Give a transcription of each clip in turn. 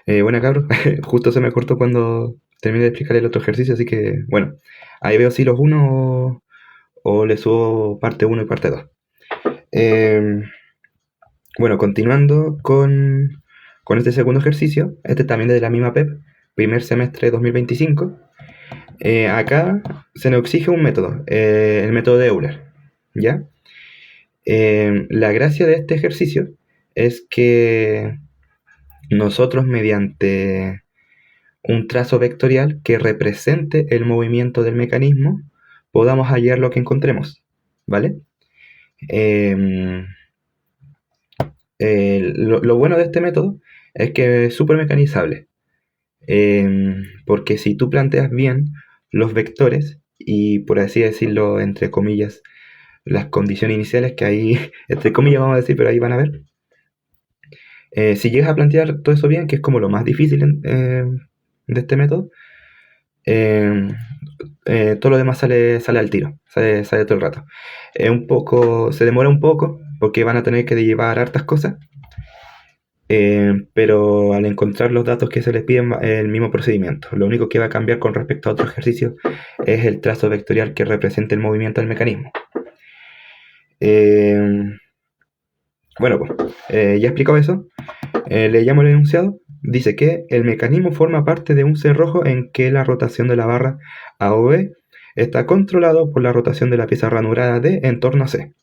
Bueno, cabros, justo se me cortó cuando terminé de explicar el otro ejercicio, así que bueno, ahí veo si los uno o le subo parte uno y parte 2. Eh, bueno, continuando con este segundo ejercicio, este también de la misma PEP, primer semestre 2025. Acá se nos exige un método, el método de Euler, ¿ya? La gracia de este ejercicio es que nosotros mediante un trazo vectorial que represente el movimiento del mecanismo, podamos hallar lo que encontremos, ¿vale? Em, lo bueno de este método es que es súper mecanizable, porque si tú planteas bien los vectores y, por así decirlo, entre comillas, las condiciones iniciales que ahí, entre comillas vamos a decir, pero ahí van a ver, si llegas a plantear todo eso bien, que es como lo más difícil de este método, eh, todo lo demás sale al tiro, sale todo el rato. Se demora un poco porque van a tener que llevar hartas cosas, pero al encontrar los datos que se les piden es el mismo procedimiento. Lo único que va a cambiar con respecto a otro ejercicio es el trazo vectorial que represente el movimiento del mecanismo. Eh, bueno, pues, ya he explicado eso. Le llamo el enunciado. Dice que el mecanismo forma parte de un cerrojo en que la rotación de la barra A o B está controlado por la rotación de la pieza ranurada D en torno a C.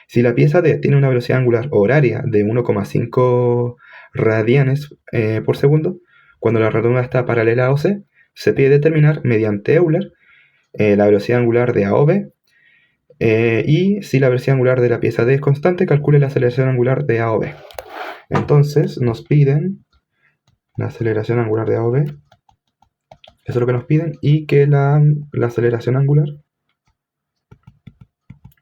Si la pieza D tiene una velocidad angular horaria de 1,5 radianes por segundo, cuando la ranura está paralela a OC, se pide determinar mediante Euler la velocidad angular de A o B, y si la velocidad angular de la pieza D es constante, calcule la aceleración angular de A o B. Entonces nos piden la aceleración angular de A o B, eso es lo que nos piden, y que la aceleración angular,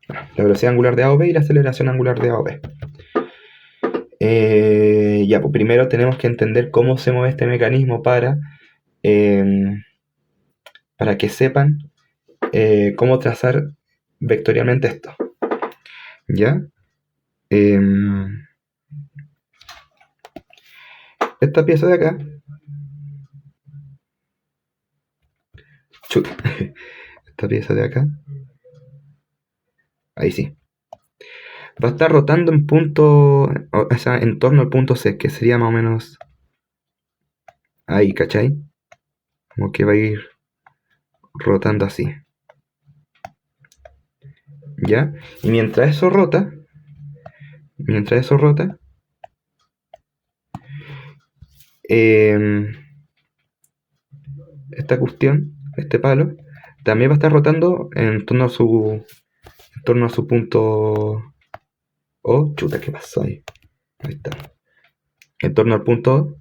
la velocidad angular de A o B y la aceleración angular de A o B. Ya, pues primero tenemos que entender cómo se mueve este mecanismo em, para que sepan cómo trazar vectorialmente esto. ¿Ya? Em, esta pieza de acá, chuta, esta pieza de acá, ahí sí, va a estar rotando en o sea, en torno al punto C, que sería más o menos ahí, ¿cachai? Como que va a ir rotando así, ¿ya? Y mientras eso rota, eh, esta cuestión, este palo, también va a estar rotando en torno a su punto O. Chuta, ¿qué pasó ahí? Ahí está. En torno al punto O,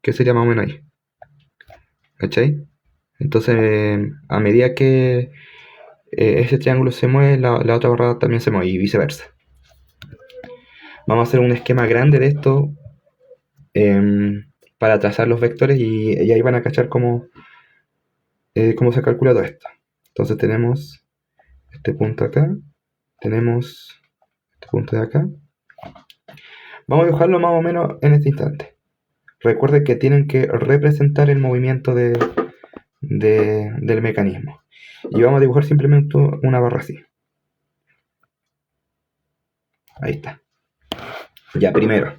que sería más o menos ahí. ¿Cachai? Entonces, a medida que ese triángulo se mueve, la otra barra también se mueve y viceversa. Vamos a hacer un esquema grande de esto para trazar los vectores y ahí van a cachar cómo se calcula todo esto. Entonces tenemos este punto acá, tenemos este punto de acá. Vamos a dibujarlo más o menos en este instante. Recuerden que tienen que representar el movimiento del mecanismo. Y vamos a dibujar simplemente una barra así. Ahí está. Ya, primero,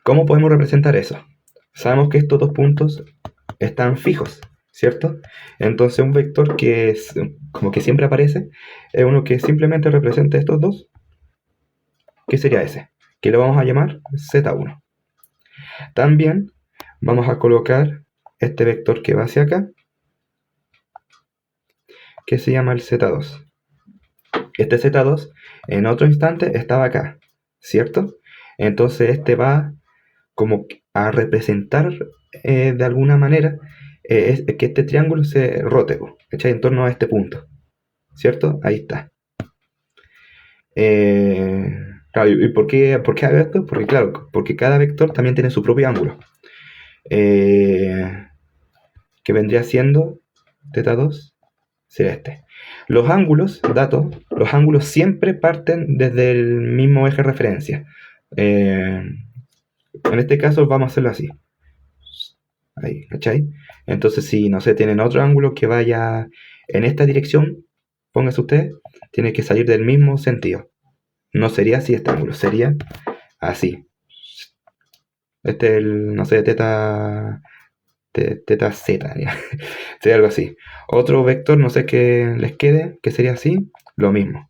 ¿cómo podemos representar eso? Sabemos que estos dos puntos están fijos, ¿cierto? Entonces un vector que es como que siempre aparece es uno que simplemente representa estos dos, que sería ese, que lo vamos a llamar Z1. También vamos a colocar este vector que va hacia acá, que se llama el Z2. Este Z2 en otro instante estaba acá, ¿cierto? Entonces este va como a representar de alguna manera es que este triángulo se rote, ¿cachai? En torno a este punto, ¿cierto? Ahí está. Claro, ¿y por qué hago esto? Porque claro, porque cada vector también tiene su propio ángulo, eh, que vendría siendo θ2 sería este. Los ángulos, los ángulos siempre parten desde el mismo eje de referencia. En este caso vamos a hacerlo así. Ahí, ¿cachai? Entonces, si no sé, tienen otro ángulo que vaya en esta dirección, póngase usted, tiene que salir del mismo sentido. No sería así este ángulo, sería así. Este es el, no sé, teta Z, ¿ya? Sería algo así. Otro vector, no sé qué les quede, que sería así, lo mismo.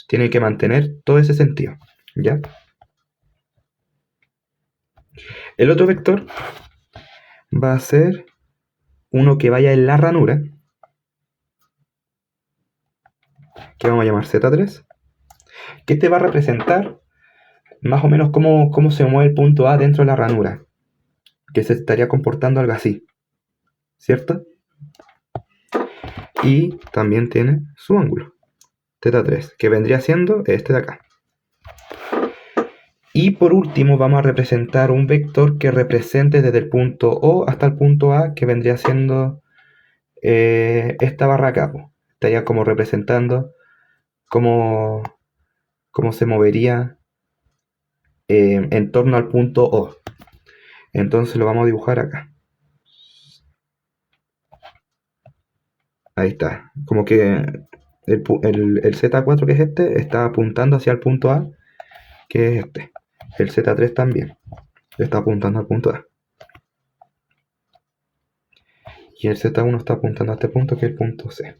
Tiene que mantener todo ese sentido, ¿ya? El otro vector va a ser uno que vaya en la ranura, que vamos a llamar Z3, que te va a representar más o menos cómo se mueve el punto A dentro de la ranura, que se estaría comportando algo así, ¿cierto? Y también tiene su ángulo, θ3, que vendría siendo este de acá. Y por último vamos a representar un vector que represente desde el punto O hasta el punto A, que vendría siendo esta barra acá. Estaría como representando cómo se movería en torno al punto O. Entonces lo vamos a dibujar acá. Ahí está. Como que el Z4, que es este, está apuntando hacia el punto A, que es este. El Z3 también está apuntando al punto A. Y el Z1 está apuntando a este punto, que es el punto C.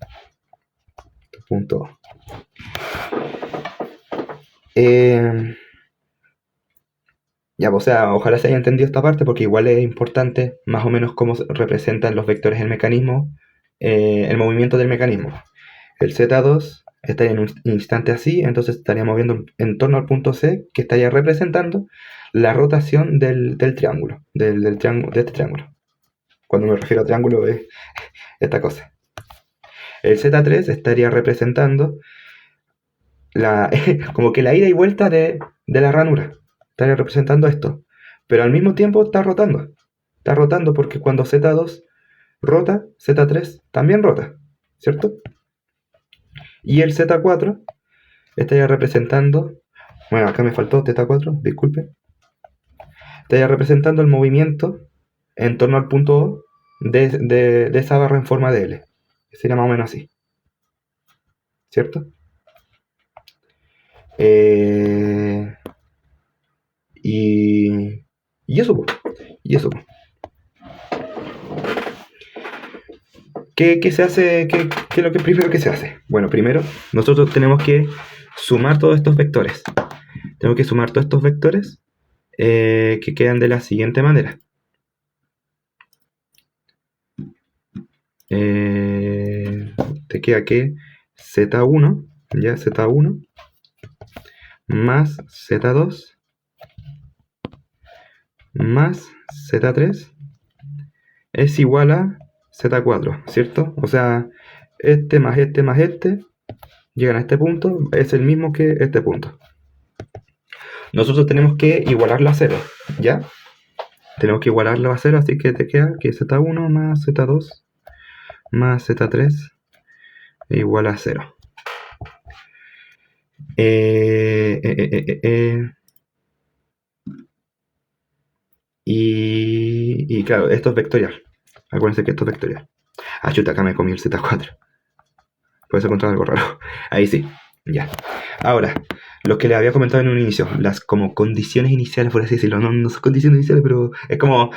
Este punto O. Ya, o sea, ojalá se haya entendido esta parte, porque igual es importante más o menos cómo se representan los vectores el mecanismo, el movimiento del mecanismo. El Z2 estaría en un instante así, entonces estaría moviendo en torno al punto C, que estaría representando la rotación del triángulo, de este triángulo. Cuando me refiero a triángulo es esta cosa. El Z3 estaría representando como que la ida y vuelta de la ranura. Estaría representando esto. Pero al mismo tiempo está rotando. Está rotando porque cuando Z2 rota, Z3 también rota, ¿cierto? Y el Z4 estaría representando, bueno, acá me faltó θ4, disculpe. Estaría representando el movimiento en torno al punto O de esa barra en forma de L. Sería más o menos así, ¿cierto? Y eso, pues. Y eso, pues. ¿Qué se hace? ¿Qué es lo que primero que se hace? Bueno, primero nosotros tenemos que sumar todos estos vectores. Tenemos que sumar todos estos vectores que quedan de la siguiente manera. Te queda que Z1, ya Z1, más Z2, más Z3, es igual a Z4, ¿cierto? O sea, este más este más este, llegan a este punto, es el mismo que este punto. Nosotros tenemos que igualarlo a 0, ¿ya? Tenemos que igualarlo a 0, así que te queda que Z1 más Z2 más Z3 igual a 0. Y claro, esto es vectorial. Acuérdense que esto es vectorial. Ah, chuta, acá me comí el Z4. Puedes encontrar algo raro. Ahí sí, ya. Ahora, lo que le había comentado en un inicio, las como condiciones iniciales, por así decirlo. No son condiciones iniciales, pero es como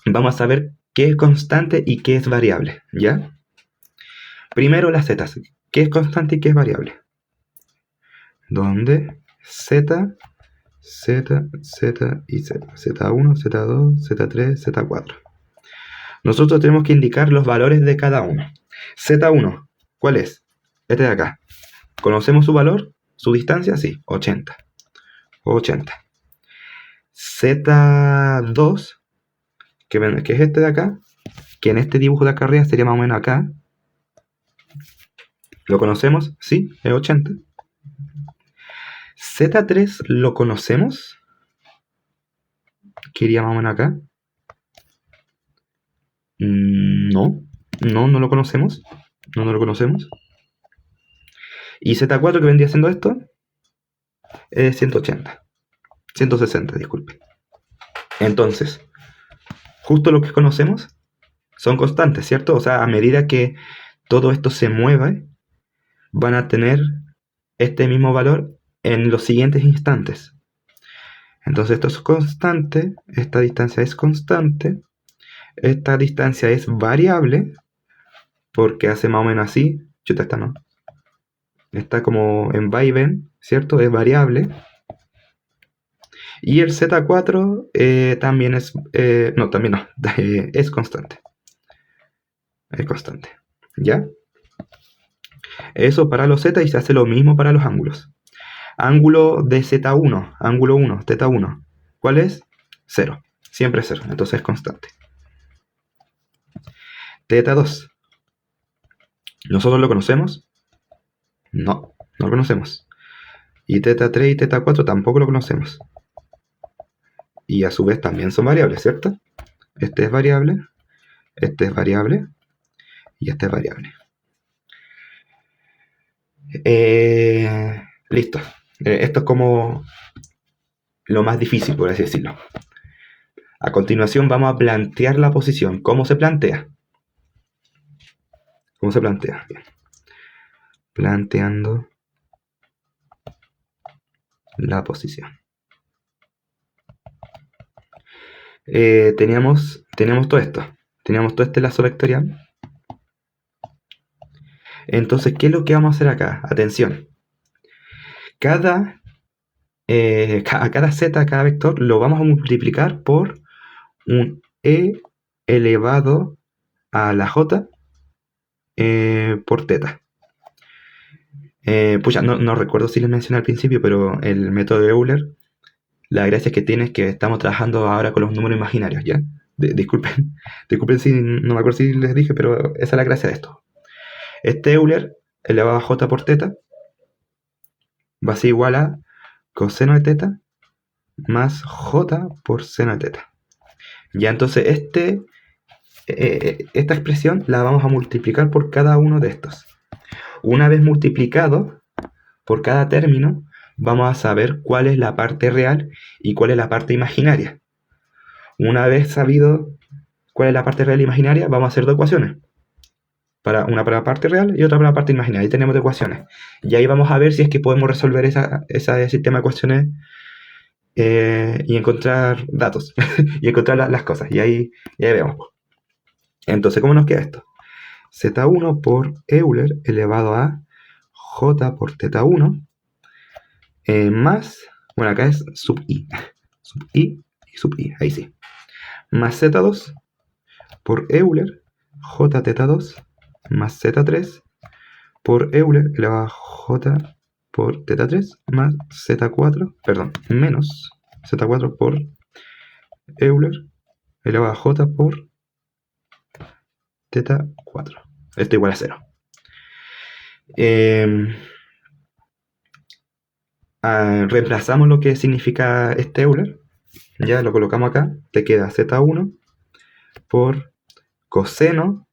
vamos a saber qué es constante y qué es variable, ¿ya? Primero las zetas. ¿Qué es constante y qué es variable? Donde Z, Z, Z y Z. Z1, Z2, Z3, Z4. Nosotros tenemos que indicar los valores de cada uno. Z1, ¿cuál es? Este de acá. ¿Conocemos su valor? ¿Su distancia? Sí, 80. 80. Z2, que es este de acá, que en este dibujo de acá arriba sería más o menos acá. ¿Lo conocemos? Sí, es 80. Z3 lo conocemos, que iría más o menos acá. No lo conocemos. no lo conocemos. Y Z4, que vendría siendo esto, es 160, disculpe. Entonces, justo lo que conocemos son constantes, ¿cierto? O sea, a medida que todo esto se mueve, van a tener este mismo valor en los siguientes instantes. Entonces esto es constante, esta distancia es constante, esta distancia es variable, porque hace más o menos así, chuta, esta no, está como en vaivén, ¿cierto? Es variable. Y el Z4 también es, no, también no, es constante. Es constante, ¿ya? Eso para los Z y se hace lo mismo para los ángulos. Ángulo de Z1, ángulo 1, θ1. ¿Cuál es? 0. Siempre es 0, entonces es constante. θ2. ¿Nosotros lo conocemos? No, no lo conocemos. Y θ3 y θ4 tampoco lo conocemos. Y a su vez también son variables, ¿cierto? Este es variable, este es variable y este es variable. Listo. Esto es como lo más difícil, por así decirlo. A continuación vamos a plantear la posición. ¿Cómo se plantea? ¿Cómo se plantea? Bien. Planteando la posición. Teníamos todo esto. Teníamos todo este lazo vectorial. Entonces, ¿qué es lo que vamos a hacer acá? Atención. Cada z, cada vector, lo vamos a multiplicar por un e elevado a la j por θ. Pucha, no recuerdo si les mencioné al principio, pero el método de Euler, la gracia que tiene es que estamos trabajando ahora con los números imaginarios, ¿ya? Disculpen si no me acuerdo si les dije, pero esa es la gracia de esto. Este Euler elevado a j por θ va a ser igual a coseno de θ más j por seno de θ. Ya, entonces esta expresión la vamos a multiplicar por cada uno de estos. Una vez multiplicado por cada término, vamos a saber cuál es la parte real y cuál es la parte imaginaria. Una vez sabido cuál es la parte real e imaginaria, vamos a hacer dos ecuaciones. Una para la parte real y otra para la parte imaginaria. Ahí tenemos dos ecuaciones. Y ahí vamos a ver si es que podemos resolver ese sistema de ecuaciones y encontrar datos. y encontrar las cosas. Y ahí vemos. Entonces, ¿cómo nos queda esto? Z1 por Euler elevado a J por θ1 más, bueno, acá es sub i. Sub i y sub i, ahí sí. Más Z2 por Euler J θ2 más Z3 por Euler elevado a J por θ3 más Z4, perdón, menos Z4 por Euler elevado a J por θ4. Esto igual a 0. Reemplazamos lo que significa este Euler. Ya lo colocamos acá. Te queda Z1 por coseno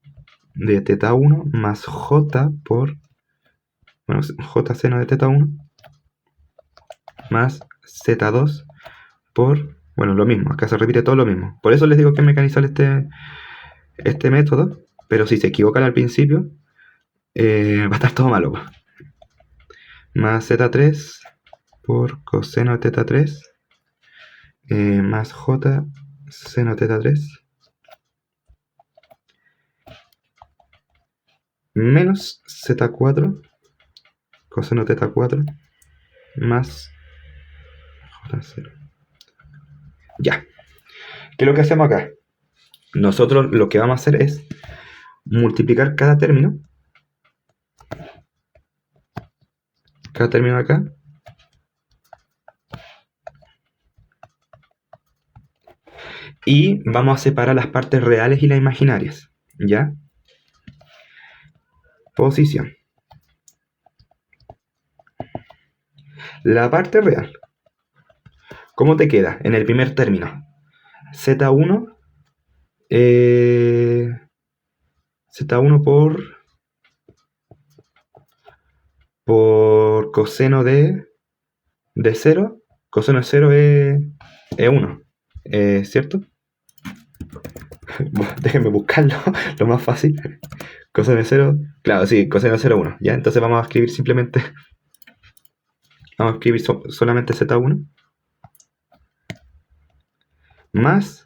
de θ1 más J por, bueno, J seno de θ1 más Z2 por, bueno, lo mismo. Acá se repite todo lo mismo. Por eso les digo que es mecanizar este método. Pero si se equivocan al principio, va a estar todo malo. Más Z3 por coseno de θ3 más J seno de θ3 menos Z4 coseno de θ4 más J0. Ya. ¿Qué es lo que hacemos acá? Nosotros lo que vamos a hacer es multiplicar cada término acá y vamos a separar las partes reales y las imaginarias. ¿Ya? Posición. La parte real. ¿Cómo te queda en el primer término? Z1 Z1 por por coseno de 0. Coseno de 0 es 1, ¿cierto? Déjenme buscarlo, lo más fácil. Coseno de 0, claro, sí, coseno de 0 1. Ya, entonces vamos a escribir simplemente, vamos a escribir solamente z1 más,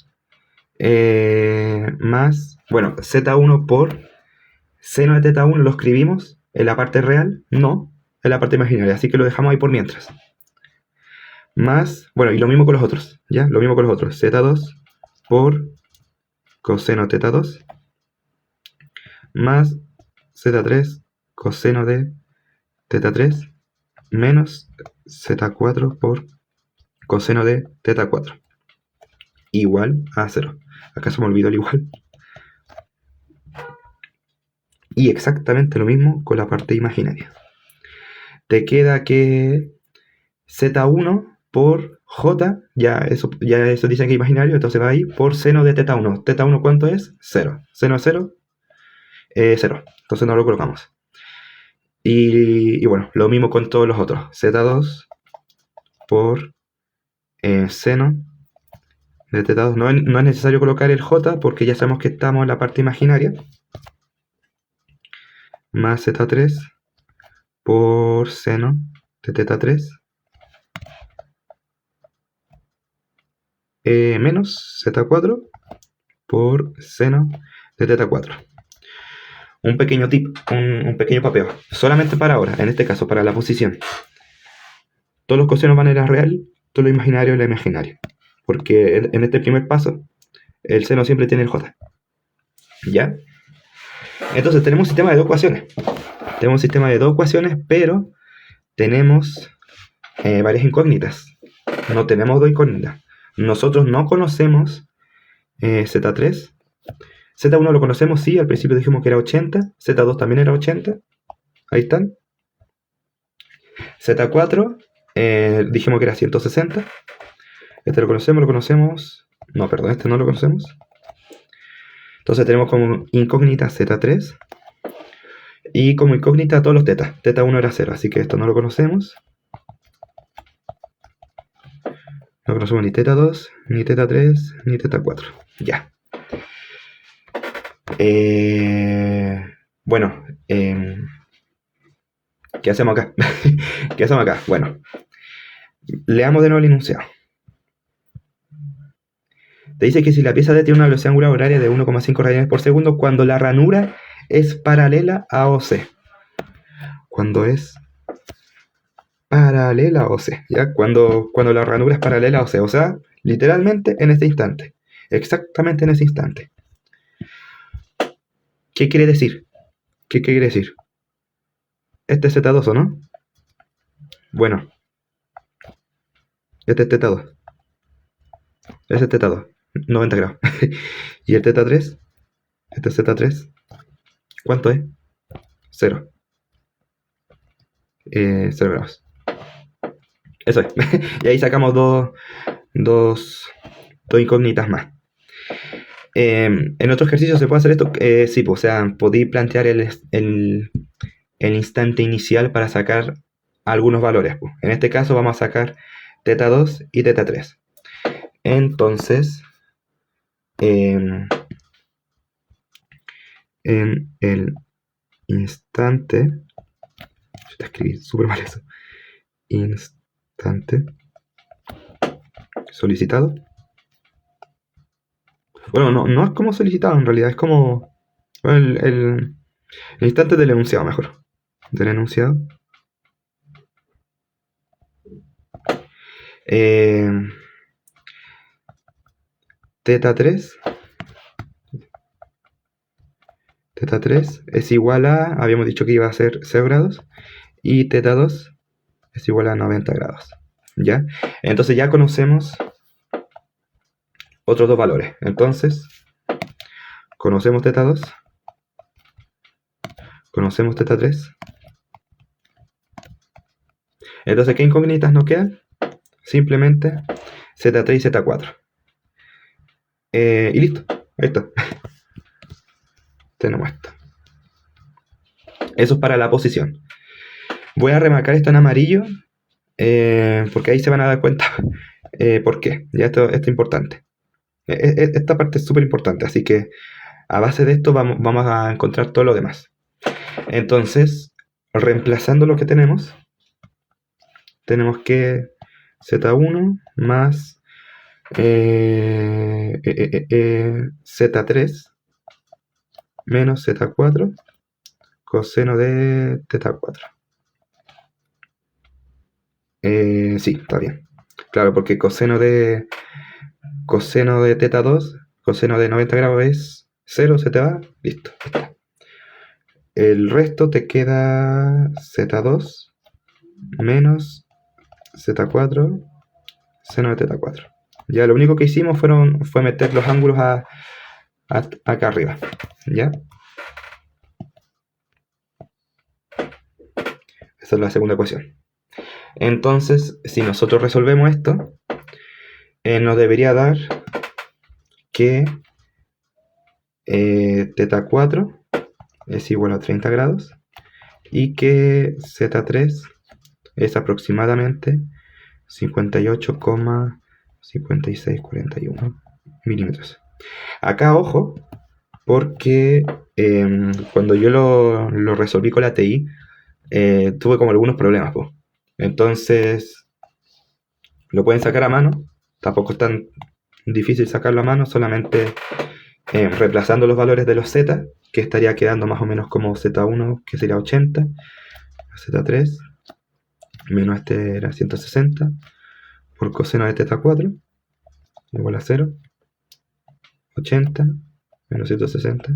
bueno, z1 por seno de teta 1 lo escribimos en la parte real, no, en la parte imaginaria, así que lo dejamos ahí por mientras. Más, bueno, y lo mismo con los otros, ¿ya? Lo mismo con los otros, z2 por coseno teta 2 más z3 coseno de teta 3 menos z4 por coseno de teta 4 igual a 0. Acá se me olvidó el igual. Y exactamente lo mismo con la parte imaginaria. Te queda que z1 por j, ya eso dicen que es imaginario, entonces va ahí por seno de teta 1. ¿Teta 1 cuánto es? 0. Seno de 0, 0. Entonces no lo colocamos. Y bueno, lo mismo con todos los otros. Z2 por seno de teta 2. No es necesario colocar el j porque ya sabemos que estamos en la parte imaginaria. Más z3 por seno de teta 3 menos z4 por seno de teta 4. Un pequeño tip, un pequeño papeo, solamente para ahora, en este caso para la posición. Todos los cosenos van en la real, todo lo imaginario en la imaginaria. Porque en este primer paso, el seno siempre tiene el j. ¿Ya? Entonces tenemos un sistema de dos ecuaciones. Tenemos un sistema de dos ecuaciones, pero tenemos varias incógnitas. No tenemos dos incógnitas. Nosotros no conocemos Z3. Z1 lo conocemos, sí, al principio dijimos que era 80. Z2 también era 80. Ahí están. Z4 dijimos que era 160. Este lo conocemos. No, perdón, este no lo conocemos. Entonces tenemos como incógnita Z3. Y como incógnita todos los tetas. Teta 1 era 0, así que esto no lo conocemos. No conocemos ni teta 2, ni teta 3, ni teta 4. Ya. Bueno, ¿qué hacemos acá? ¿Qué hacemos acá? Bueno, leamos de nuevo el enunciado. Te dice que si la pieza D tiene una velocidad angular horaria de 1,5 radianes por segundo cuando la ranura es paralela a OC. Cuando es paralela a OC, ¿ya? Cuando la ranura es paralela a OC, o sea, literalmente en este instante. Exactamente en ese instante. ¿Qué quiere decir? ¿Qué quiere decir? Este es Z2, ¿o no? Bueno. Este es θ2. Este es θ2. 90 grados. ¿Y el θ3? Este es Z3. ¿Cuánto es? 0. 0 grados. Eso es. Y ahí sacamos dos incógnitas más. En otro ejercicio se puede hacer esto. Sí, pues, o sea, podéis plantear el instante inicial para sacar algunos valores. Pues. En este caso vamos a sacar θ2 y θ3. Entonces, en el instante, te escribí súper mal eso, instante solicitado. Bueno, no es como solicitado en realidad, es como el instante del enunciado, mejor. Del enunciado. θ3 es igual a, habíamos dicho que iba a ser 0 grados, y θ2 es igual a 90 grados. ¿Ya? Entonces ya conocemos otros dos valores. Entonces, conocemos θ2, conocemos θ3. Entonces, ¿qué incógnitas nos quedan? Simplemente Z3 y Z4. Y listo. Ahí está. Tenemos esto. Eso es para la posición. Voy a remarcar esto en amarillo, porque ahí se van a dar cuenta por qué. Ya esto es importante. Esta parte es súper importante, así que a base de esto vamos a encontrar todo lo demás. Entonces, reemplazando lo que tenemos que Z1 más Z3 menos Z4 coseno de θ4. Sí, está bien. Claro, porque coseno de θ2, coseno de 90 grados es 0, se te va, listo. El resto te queda Z2 menos Z4 seno de θ4. Ya lo único que hicimos fue meter los ángulos acá arriba. ¿Ya? Esa es la segunda ecuación. Entonces, si nosotros resolvemos esto, nos debería dar que θ4 es igual a 30 grados y que Z3 es aproximadamente 58,5641 milímetros. Acá, ojo, porque cuando yo lo resolví con la TI, tuve como algunos problemas, po. Entonces, lo pueden sacar a mano. Tampoco es tan difícil sacarlo a mano, solamente reemplazando los valores de los z, que estaría quedando más o menos como Z1, que sería 80, Z3, menos este era 160, por coseno de θ4, igual a 0, 80, menos 160,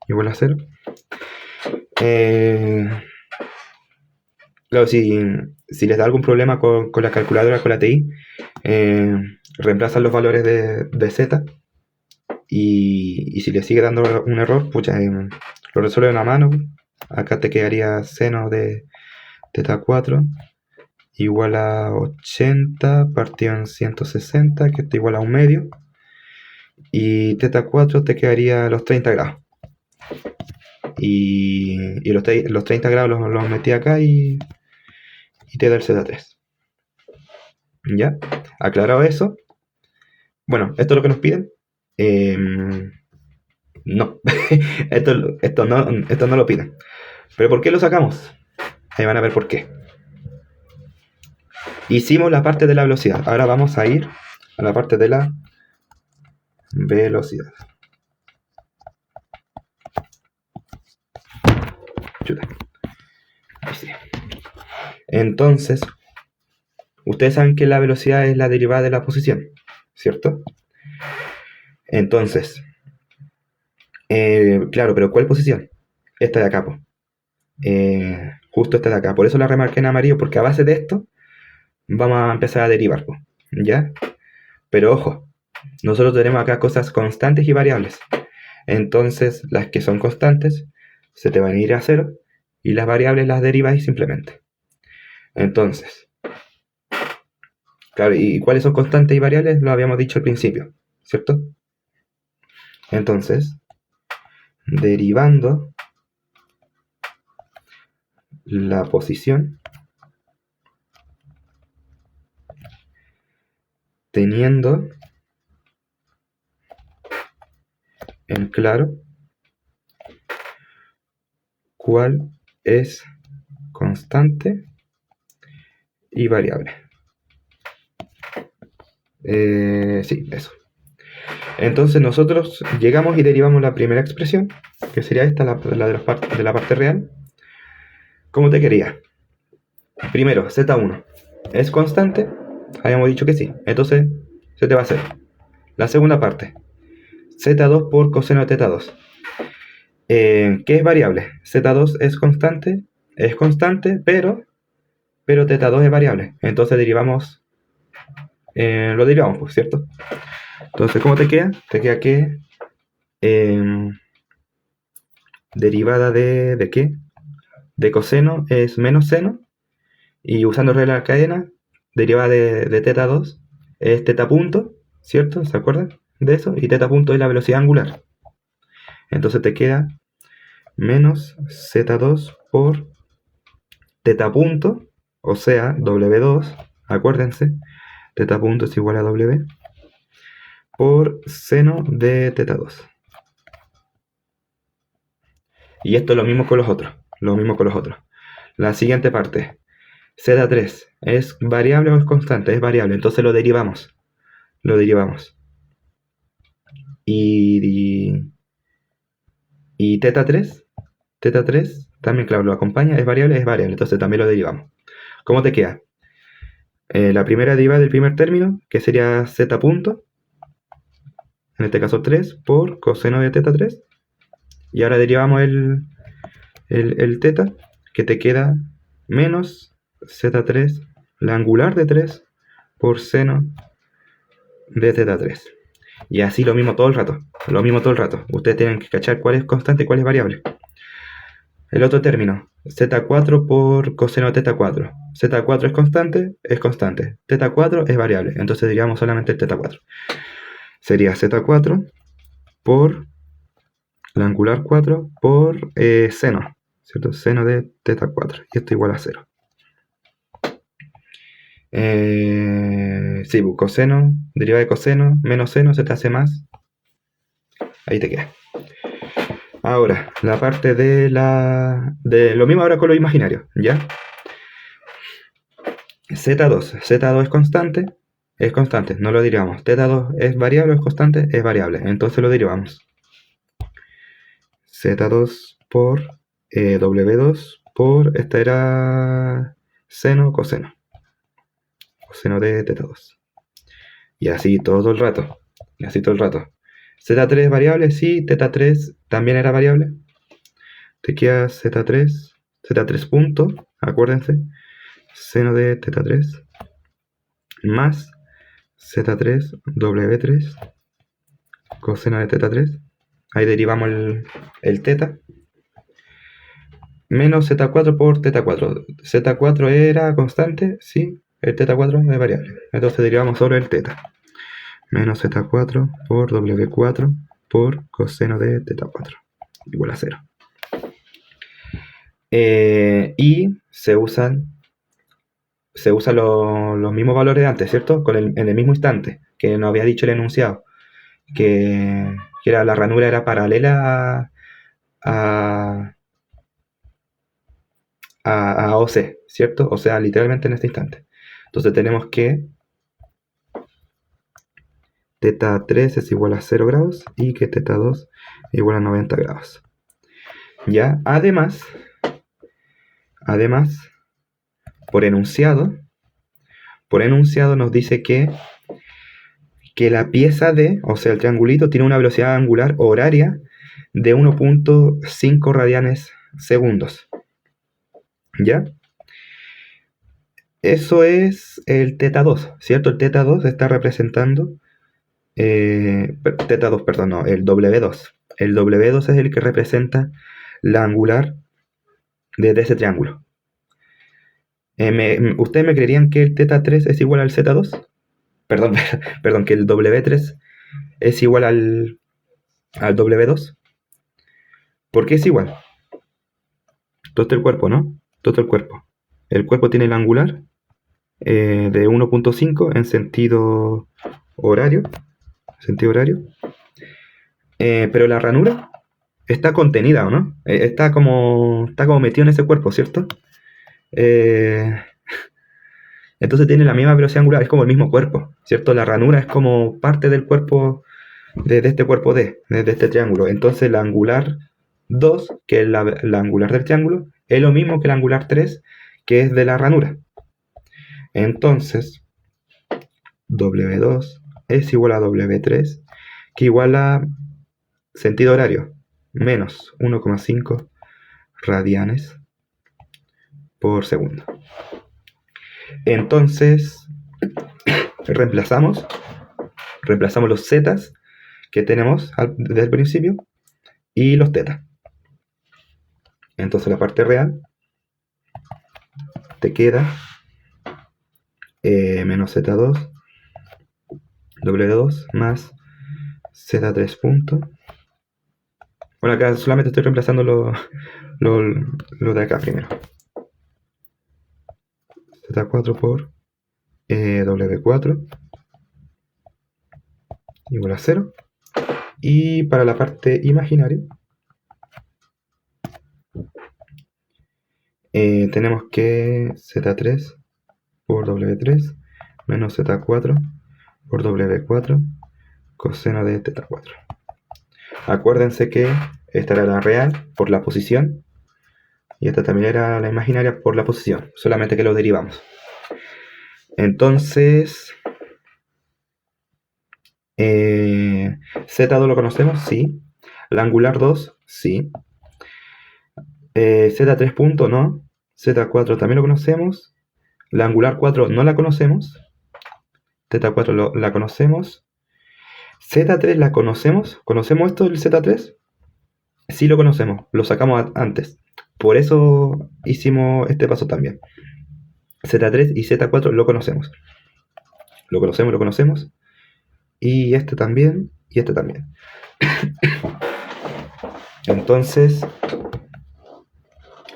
igual a 0. Claro, si les da algún problema con la calculadora, con la TI, reemplazan los valores de z, y si les sigue dando un error, pucha, lo resuelven a mano. Acá te quedaría seno de θ4 igual a 80 partido en 160, que está igual a un medio, y θ4 te quedaría los 30 grados. Y los 30 grados los metí acá y te da el Z3. ¿Ya? Aclarado eso. Bueno, esto es lo que nos piden. No. esto no lo piden. ¿Pero por qué lo sacamos? Ahí van a ver por qué. Hicimos la parte de la velocidad. Ahora vamos a ir a la parte de la velocidad. Chuta. Ahí sí. Entonces, ustedes saben que la velocidad es la derivada de la posición, ¿cierto? Entonces, claro, pero ¿cuál posición? Esta de acá, po. Justo esta de acá. Por eso la remarqué en amarillo, porque a base de esto vamos a empezar a derivar, po. ¿Ya? Pero ojo, nosotros tenemos acá cosas constantes y variables. Entonces, las que son constantes se te van a ir a 0 y las variables las derivas simplemente. Entonces, claro, ¿y cuáles son constantes y variables? Lo habíamos dicho al principio, ¿cierto? Entonces, derivando la posición, teniendo en claro cuál es constante y variable. Sí, eso. Entonces nosotros llegamos y derivamos la primera expresión, que sería esta, la de la parte real. ¿Cómo te quería? Primero, Z1 es constante, habíamos dicho que sí, entonces se te va a hacer. La segunda parte, Z2 por coseno de θ2. ¿Qué es variable? Z2 es constante, pero θ2 es variable. Entonces derivamos, lo derivamos, pues, ¿cierto? Entonces, ¿cómo te queda? Te queda que derivada de ¿qué? De coseno es menos seno, y usando regla de la cadena, derivada de θ2 es θ punto, ¿cierto? ¿Se acuerdan de eso? Y θ punto es la velocidad angular. Entonces te queda menos Z2 por teta punto, o sea, W2, acuérdense, teta punto es igual a W, por seno de teta 2. Y esto es lo mismo con los otros, La siguiente parte, Z3, ¿es variable o es constante? Es variable, entonces lo derivamos. Y teta 3, también, claro, lo acompaña, es variable, entonces también lo derivamos. ¿Cómo te queda? La primera derivada del primer término, que sería z punto, en este caso 3, por coseno de teta 3. Y ahora derivamos el teta, que te queda menos z3, la angular de 3, por seno de teta 3. Y así lo mismo todo el rato. Ustedes tienen que cachar cuál es constante y cuál es variable. El otro término, z4 por coseno de teta 4. Z4 es constante. Teta 4 es variable. Entonces derivamos solamente el teta 4. Sería z4 por la angular 4 por seno, ¿cierto? Seno de teta 4. Y esto igual a 0. Sí, coseno, derivada de coseno, menos seno, se te hace más. Ahí te queda. Ahora, la parte de lo mismo ahora con lo imaginario, ¿ya? Z2 es constante, no lo derivamos. Teta2 es variable o es constante, es variable, entonces lo derivamos. Z2 por W2 por, esta era seno, coseno de teta 2. Y así todo el rato. Z3 es variable, sí, teta 3 también era variable. Te queda Z3 punto, acuérdense, seno de teta 3 más Z3 W3 coseno de teta 3. Ahí derivamos el teta. Menos Z4 por teta 4. Z4 era constante, sí, el teta 4 es variable. Entonces derivamos sobre el teta. Menos Z4 por W4 por coseno de teta 4. Igual a 0. Y se usan los mismos valores de antes, ¿cierto? En el mismo instante, que nos había dicho el enunciado. Que la ranura era paralela a OC, ¿cierto? O sea, literalmente en este instante. Entonces tenemos que teta 3 es igual a 0 grados y que teta 2 es igual a 90 grados. ¿Ya? Además, por enunciado nos dice que la pieza D, o sea, el triangulito, tiene una velocidad angular horaria de 1.5 radianes segundos. ¿Ya? Eso es el teta 2, ¿cierto? El teta 2 está representando teta 2, perdón, no, el W2. El W2 es el que representa la angular de ese triángulo. ¿Ustedes me creerían que el teta 3 es igual al Z2? Perdón, perdón, que el W3 es igual al W2. ¿Por qué es igual? Todo el cuerpo, ¿no? Todo el cuerpo. El cuerpo tiene el angular de 1.5 en sentido horario. Pero la ranura está contenida, ¿o no? Está como metido en ese cuerpo, ¿cierto? Entonces tiene la misma velocidad angular, es como el mismo cuerpo, ¿cierto? La ranura es como parte del cuerpo de este cuerpo D, de este triángulo. Entonces la angular 2, que es la angular del triángulo, es lo mismo que la angular 3, que es de la ranura. Entonces, W2 es igual a W3, que igual a sentido horario, menos 1,5 radianes por segundo. Entonces, reemplazamos los zetas que tenemos desde el principio y los tetas. Entonces la parte real te queda menos Z2 W2 más Z3 punto Bueno, acá solamente estoy reemplazando lo, lo de acá primero. Z4 por W4 igual a 0. Y para la parte imaginaria, tenemos que Z3 por W3 menos Z4 por W4 coseno de θ4. Acuérdense que esta era la real por la posición y esta también era la imaginaria por la posición, solamente que lo derivamos. Entonces, Z2 lo conocemos, sí. La angular 2, sí. Z3 punto, no. Z4 también lo conocemos. La angular 4 no la conocemos. Z4 la conocemos. Z3 la conocemos. ¿Conocemos esto del Z3? Sí lo conocemos, lo sacamos antes. Por eso hicimos este paso también. Z3 y Z4 lo conocemos. Lo conocemos, lo conocemos. Y este también, y este también. Entonces,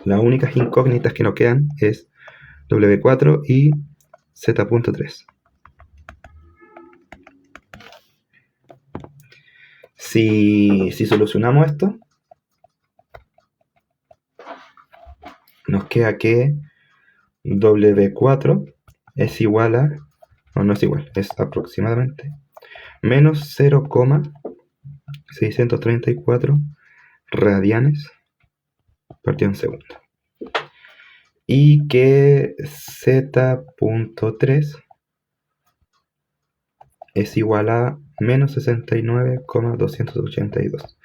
las únicas incógnitas que nos quedan es W4 y Z.3. Si solucionamos esto, nos queda que W4 es igual a, no es igual, es aproximadamente menos 0,634 radianes partido en segundo. Y que Z.3 es igual a menos 69,282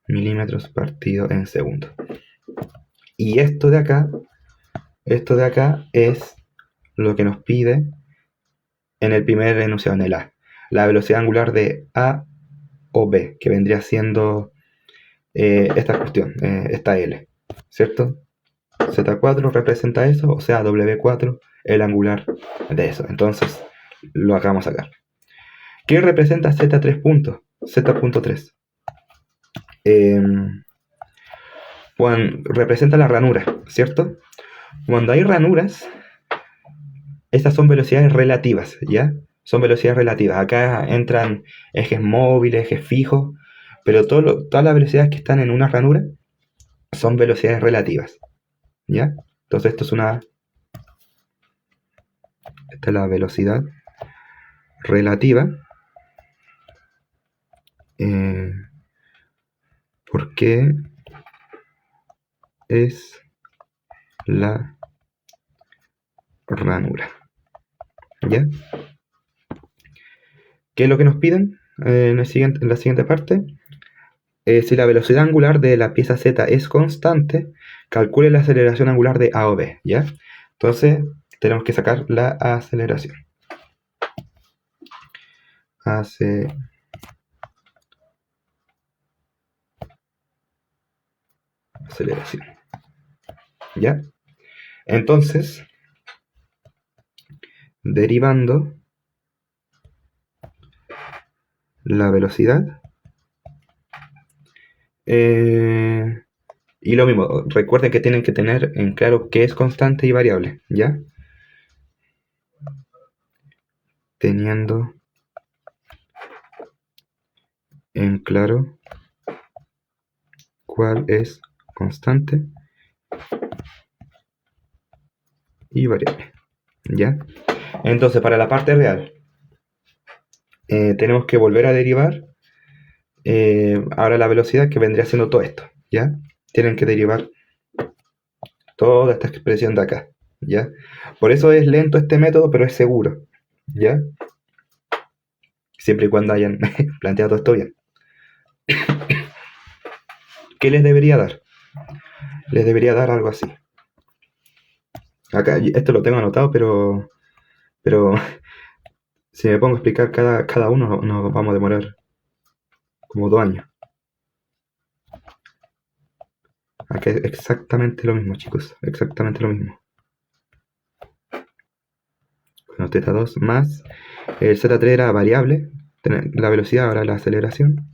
milímetros partido en segundo. Y esto de acá es lo que nos pide en el primer enunciado, en el A. La velocidad angular de A o B, que vendría siendo esta cuestión, esta L, ¿cierto? Z4 representa eso, o sea, W4 el angular de eso. Entonces, lo acabamos de sacar. ¿Qué representa Z3 puntos? Z.3. Representa la ranura, ¿cierto? Cuando hay ranuras, estas son velocidades relativas, ¿ya? Son velocidades relativas. Acá entran ejes móviles, ejes fijos, pero todas las velocidades que están en una ranura son velocidades relativas, ¿ya? Entonces esta es la velocidad relativa. Porque es la ranura, ¿ya? ¿Qué es lo que nos piden en la siguiente parte? Si la velocidad angular de la pieza Z es constante, calcule la aceleración angular de A o B, ¿ya? Entonces, tenemos que sacar la aceleración. Aceleración. ¿Ya? Entonces, derivando la velocidad, y lo mismo, recuerden que tienen que tener en claro qué es constante y variable, ¿ya? Teniendo en claro cuál es constante y variable, ¿ya? Entonces, para la parte real, tenemos que volver a derivar ahora la velocidad, que vendría siendo todo esto, ¿ya? Tienen que derivar toda esta expresión de acá, ¿ya? Por eso es lento este método, pero es seguro, ¿ya? Siempre y cuando hayan planteado esto bien. ¿Qué les debería dar? Les debería dar algo así. Acá, esto lo tengo anotado, pero si me pongo a explicar cada uno, nos vamos a demorar como 2 años. Acá es exactamente lo mismo, chicos. Exactamente lo mismo. Bueno, θ2 más el Z3 era variable. La velocidad, ahora la aceleración.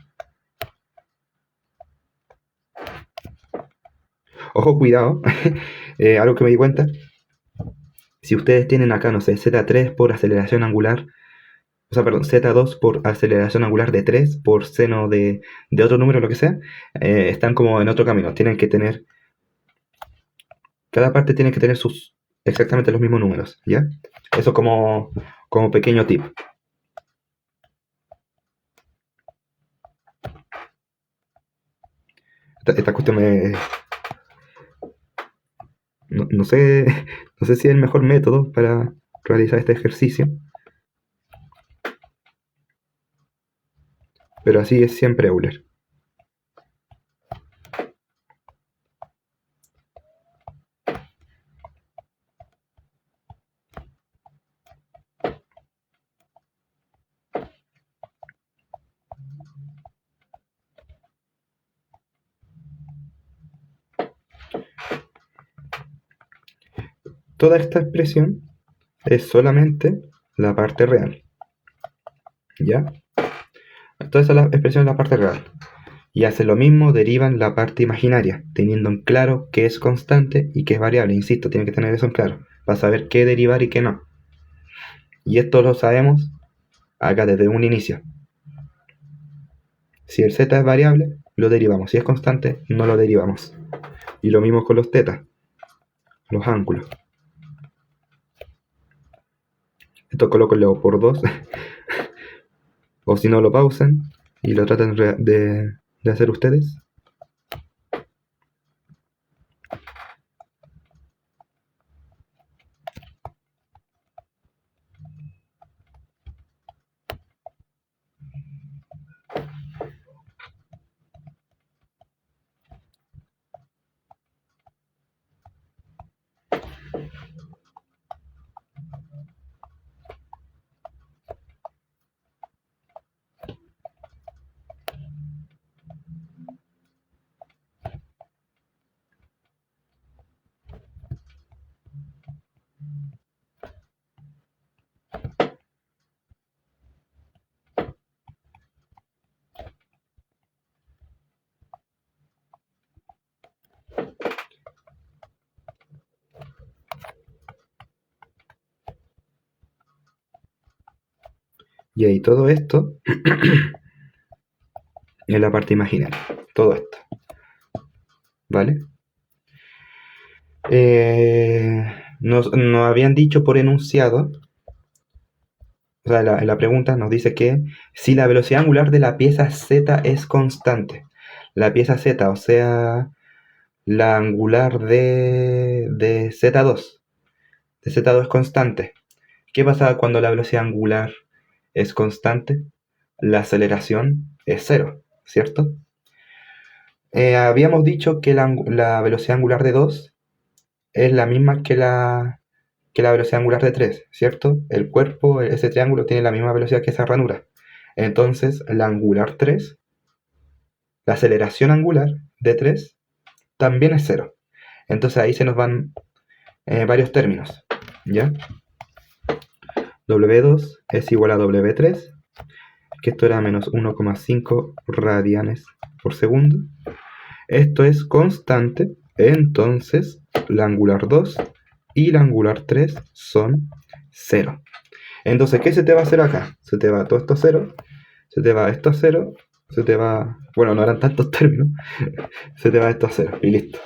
Ojo, cuidado, algo que me di cuenta, si ustedes tienen acá, no sé, Z3 por aceleración angular, o sea, perdón, Z2 por aceleración angular de 3 por seno de otro número, lo que sea, están como en otro camino. Tienen que tener, cada parte tiene que tener sus exactamente los mismos números, ¿ya? Eso como pequeño tip. Esta cuestión no sé, no sé si es el mejor método para realizar este ejercicio, pero así es siempre, Euler. Toda esta expresión es solamente la parte real, ¿ya? Toda esa expresión es la parte real. Y hace lo mismo, derivan la parte imaginaria, teniendo en claro qué es constante y qué es variable. Insisto, tienen que tener eso en claro, para saber qué derivar y qué no. Y esto lo sabemos acá desde un inicio. Si el z es variable, lo derivamos. Si es constante, no lo derivamos. Y lo mismo con los tetas, los ángulos. Esto colóquenlo por 2, o si no lo pausan y lo tratan de hacer ustedes. Y ahí todo esto es la parte imaginaria. Todo esto. ¿Vale? Nos habían dicho por enunciado, o sea, en la pregunta nos dice que si la velocidad angular de la pieza Z es constante, la pieza Z, o sea, la angular de Z2, de Z2 es constante. ¿Qué pasa cuando la velocidad angular es constante? La aceleración es cero, ¿cierto? Habíamos dicho que la velocidad angular de 2 es la misma que la velocidad angular de 3, ¿cierto? El cuerpo, ese triángulo, tiene la misma velocidad que esa ranura. Entonces, la angular 3, la aceleración angular de 3, también es cero. Entonces ahí se nos van varios términos, ¿ya? W2 es igual a W3, que esto era menos 1,5 radianes por segundo. Esto es constante, entonces la angular 2 y la angular 3 son 0. Entonces, ¿qué se te va a hacer acá? Se te va todo esto a 0, se te va esto a 0, se te va... Bueno, no eran tantos términos, se te va esto a 0 y listo.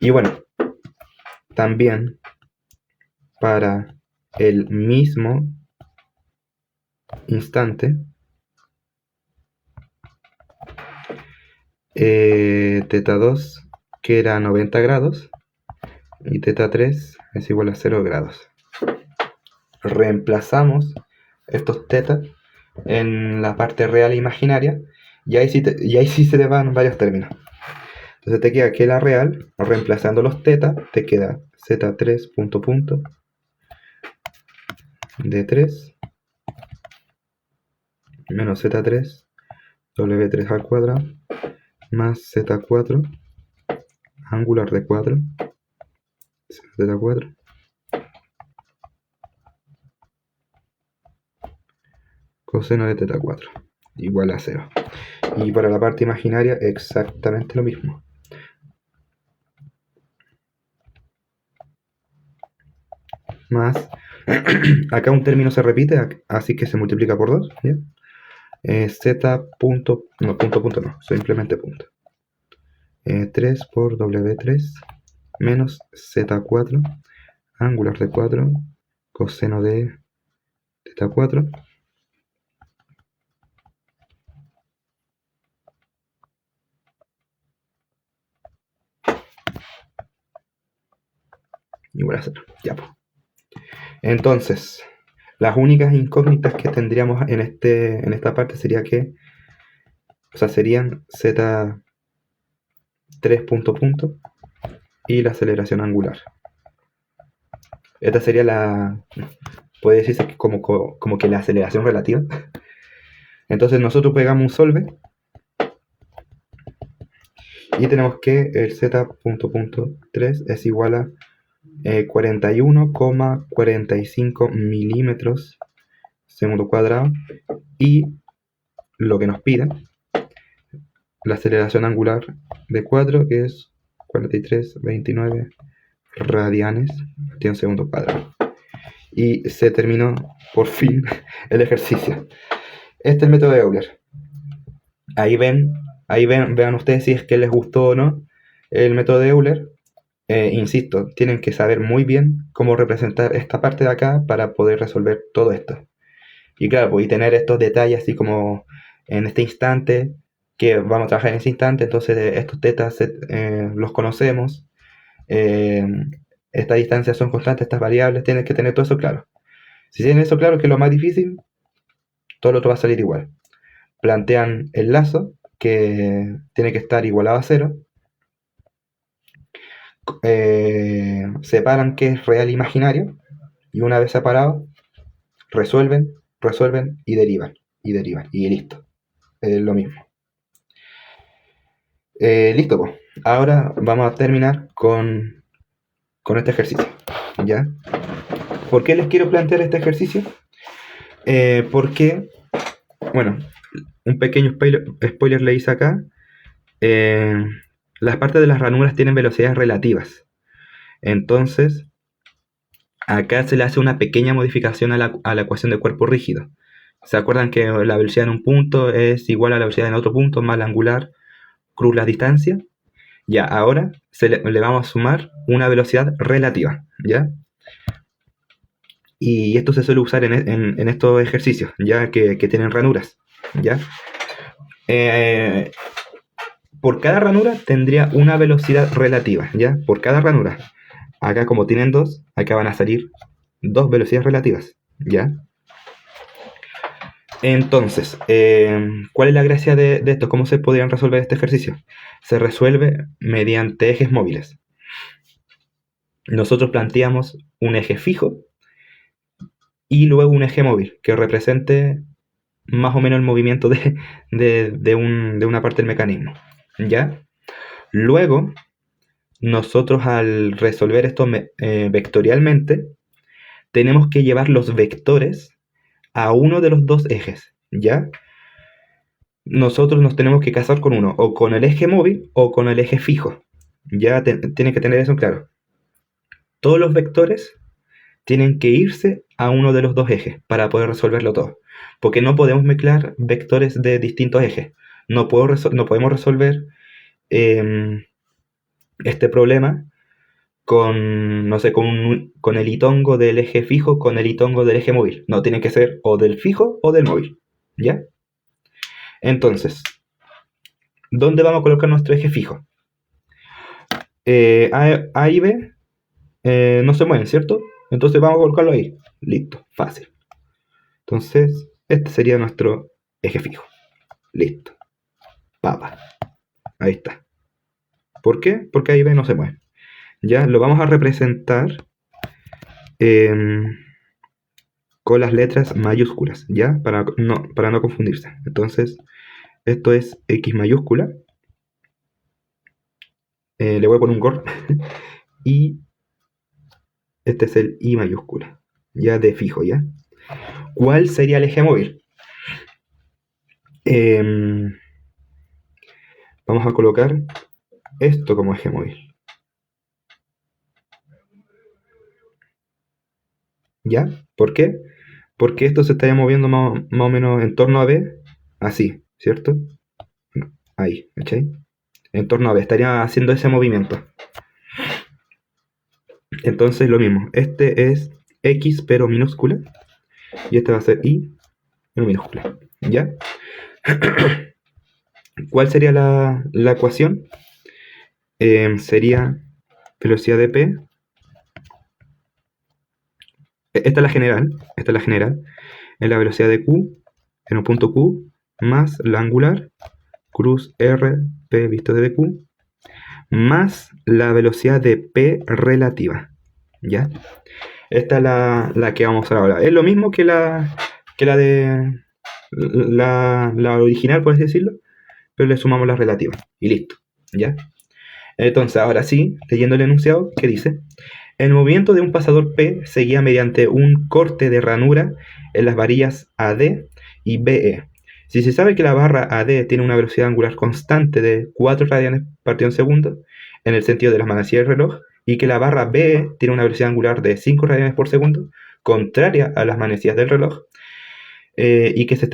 Y bueno, también para el mismo instante, teta 2, que era 90 grados, y teta 3 es igual a 0 grados. Reemplazamos estos tetas en la parte real e imaginaria, y ahí sí se te van varios términos. Entonces te queda que la real, reemplazando los tetas, te queda z3 punto punto d3 menos z3 w3 al cuadrado más z4 angular de 4 z4 coseno de teta 4 igual a 0. Y para la parte imaginaria exactamente lo mismo. Más, acá un término se repite, así que se multiplica por 2, ¿ya? Z punto, no, punto no, simplemente punto. 3 por W3 menos Z4, ángular de 4, coseno de θ 4. Igual a 0. Ya, pues. Entonces, las únicas incógnitas que tendríamos en esta parte sería que, o sea, serían Z3 punto y la aceleración angular. Esta sería puede decirse que como que la aceleración relativa. Entonces nosotros pegamos un solve y tenemos que el Z.3 es igual a 41,45 milímetros segundo cuadrado, y lo que nos piden, la aceleración angular de 4, que es 43,29 radianes en segundo cuadrado. Y se terminó por fin el ejercicio. Este es el método de Euler. Vean ustedes si es que les gustó o no el método de Euler. Insisto, tienen que saber muy bien cómo representar esta parte de acá para poder resolver todo esto. Y claro, pues, y tener estos detalles así como en este instante, que vamos a trabajar en ese instante, entonces estos tetas los conocemos, estas distancias son constantes, estas variables, tienen que tener todo eso claro. Si tienen eso claro, que es lo más difícil, todo lo otro va a salir igual. Plantean el lazo, que tiene que estar igualado a 0. Separan qué es real e imaginario, y una vez separado, resuelven y derivan, y listo. Es lo mismo. Listo, pues. Ahora vamos a terminar con este ejercicio, ¿ya? ¿Por qué les quiero plantear este ejercicio? Porque, bueno, un pequeño spoiler le hice acá. Las partes de las ranuras tienen velocidades relativas. Entonces, acá se le hace una pequeña modificación a la ecuación de cuerpo rígido. ¿Se acuerdan que la velocidad en un punto es igual a la velocidad en otro punto más la angular cruz la distancia? Ya, ahora le vamos a sumar una velocidad relativa, ¿ya? Y esto se suele usar en estos ejercicios, ya que tienen ranuras, ¿ya? Por cada ranura tendría una velocidad relativa, ¿ya? Por cada ranura. Acá como tienen dos, acá van a salir dos velocidades relativas, ¿ya? Entonces, ¿cuál es la gracia de esto? ¿Cómo se podrían resolver este ejercicio? Se resuelve mediante ejes móviles. Nosotros planteamos un eje fijo y luego un eje móvil que represente más o menos el movimiento de una parte del mecanismo, ¿ya? Luego, nosotros al resolver esto vectorialmente, tenemos que llevar los vectores a uno de los dos ejes, ¿ya? Nosotros nos tenemos que casar con uno, o con el eje móvil o con el eje fijo. Ya tienen que tener eso claro. Todos los vectores tienen que irse a uno de los dos ejes para poder resolverlo todo. Porque no podemos mezclar vectores de distintos ejes. No podemos resolver este problema con, no sé, con el hitongo del eje fijo con el hitongo del eje móvil. No, tiene que ser o del fijo o del móvil, ¿ya? Entonces, ¿dónde vamos a colocar nuestro eje fijo? A y B no se mueven, ¿cierto? Entonces vamos a colocarlo ahí. Listo, fácil. Entonces, este sería nuestro eje fijo. Listo. Papa. Ahí está. ¿Por qué? Porque A y B no se mueven. Ya lo vamos a representar con las letras mayúsculas, ¿ya? Para no confundirse. Entonces, esto es X mayúscula. Le voy a poner un GOR. Y este es el I mayúscula. Ya de fijo, ¿ya? ¿Cuál sería el eje móvil? vamos a colocar esto como eje móvil. ¿Ya? ¿Por qué? Porque esto se estaría moviendo más o menos en torno a B, así, ¿cierto? Ahí, ¿cachai? En torno a B, estaría haciendo ese movimiento. Entonces lo mismo, este es X pero minúscula y este va a ser Y pero minúscula, ¿ya? ¿Cuál sería la ecuación? Sería velocidad de P. Esta es la general, es la velocidad de Q en un punto Q más la angular cruz R P visto desde Q más la velocidad de P relativa, ¿ya? Esta es la que vamos a usar ahora. Es lo mismo que la de la original, por así decirlo, pero le sumamos la relativa y listo, ¿ya? Entonces, ahora sí, leyendo el enunciado, ¿qué dice? El movimiento de un pasador P se guía mediante un corte de ranura en las varillas AD y BE. Si se sabe que la barra AD tiene una velocidad angular constante de 4 radianes partido en segundo, en el sentido de las manecillas del reloj, y que la barra BE tiene una velocidad angular de 5 radianes por segundo, contraria a las manecillas del reloj, y que se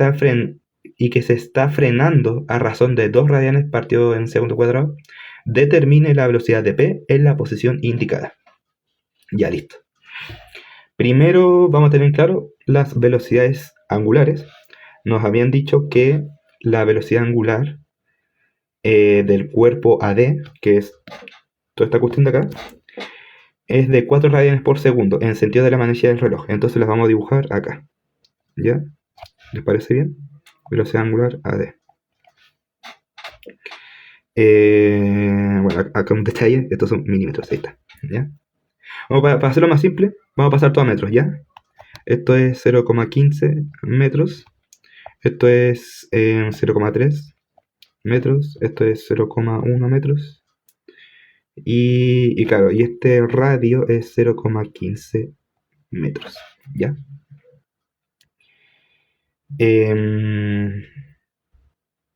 está frenando a razón de 2 radianes partido en segundo cuadrado, determine la velocidad de P en la posición indicada. Ya listo. Primero vamos a tener claro las velocidades angulares. Nos habían dicho que la velocidad angular del cuerpo AD, que es toda esta cuestión de acá, es de 4 radianes por segundo en sentido de la manecilla del reloj. Entonces las vamos a dibujar acá. ¿Ya? ¿Les parece bien? Velocidad angular AD. Bueno, acá un detalle, estos son milímetros, ahí está. ¿Ya? Vamos para hacerlo más simple, vamos a pasar todo a metros, ¿ya? Esto es 0,15 metros. Esto es 0,3 metros. Esto es 0,1 metros. Y claro, y este radio es 0,15 metros, ¿ya?